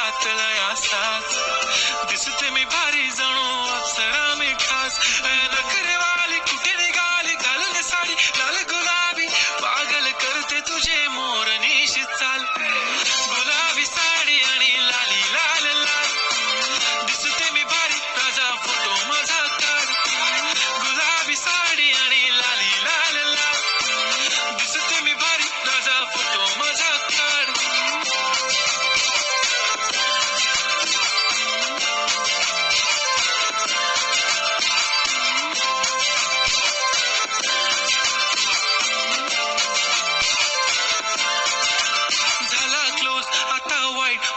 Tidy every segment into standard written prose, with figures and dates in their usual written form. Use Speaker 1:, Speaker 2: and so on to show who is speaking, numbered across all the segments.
Speaker 1: डोळ्यात लय असतात दिसते मी भारी जणू अप्सरा मी खास नखरेवाली कुठे निघाली घालून साडी लाल गुलाबी पागल करते तुझे मोरनीशी चाल गुलाबी साडी आणि लाली लाल लाल दिसते मी भारी राजा फोटो माझा काढ गुलाबी साडी आणि लाली लाल लाल दिसते मी भारी राजा फोटो माझा काढ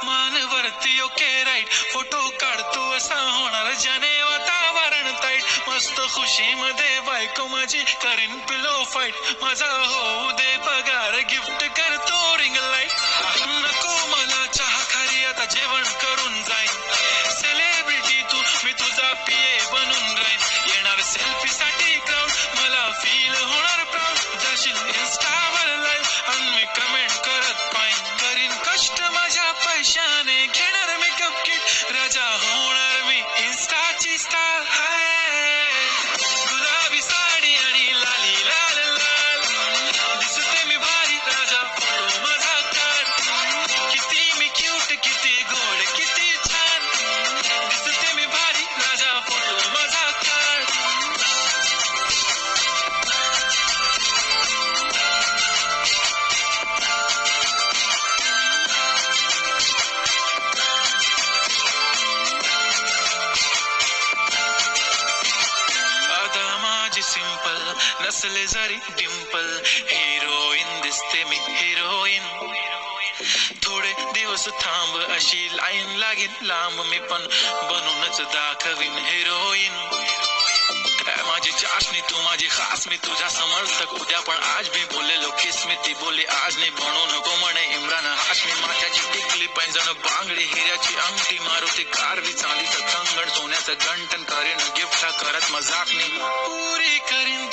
Speaker 1: मानवरती ओके राईट फोटो काढतो असा होणार ज्याने वातावरण ताईट मस्त खुशी मध्ये बायको माझी करीन पिलो फाईट माझा होऊ दे पगार गिफ्ट करतो रिंग लाईट नको मला चहा खारी आता जेवण करून जाईन सेलिब्रिटी तू मी तुझा पिये बनून राहीन येणार सेल्फी साठी क्राऊड मला फील होणार प्राऊड जाशील इन्स्टावर लाईव्ह आणि मी कमेंट करत पाहिन करीन कष्ट माझ्या पैशाने घेणार मेकअप किट राजा होणार मी इन्स्टाची स्टार गुलाबी साडी आणि लाली लाल लाल दिसते मी भारी राजा फोटो माझा काढ किती मी क्यूट किती गोड किती छान दिसते मी भारी राजा फोटो माझा काढ सिंपल नसले जरी डिंपल हिरोईन दिसते मी हिरोईन थोडे दिवस थांब अशी लाईन लागेल लांब मी पण बनूनच दाखवीन हिरोईन माझी चाशनी तू माझी खास मी तुझा समर्थक उद्या पण आज मी बोललेलो किस मी ती बोलली आज नाही बनू नको म्हणे इम्रान हाशमी माथ्याची टिकली पैंजण बांगडी हिऱ्याची अंगठी मारुती कारवी चांदीचं कंगण सोन्याचं गंटन करीन गिफ्ट करत मजाकनी पुरी करीन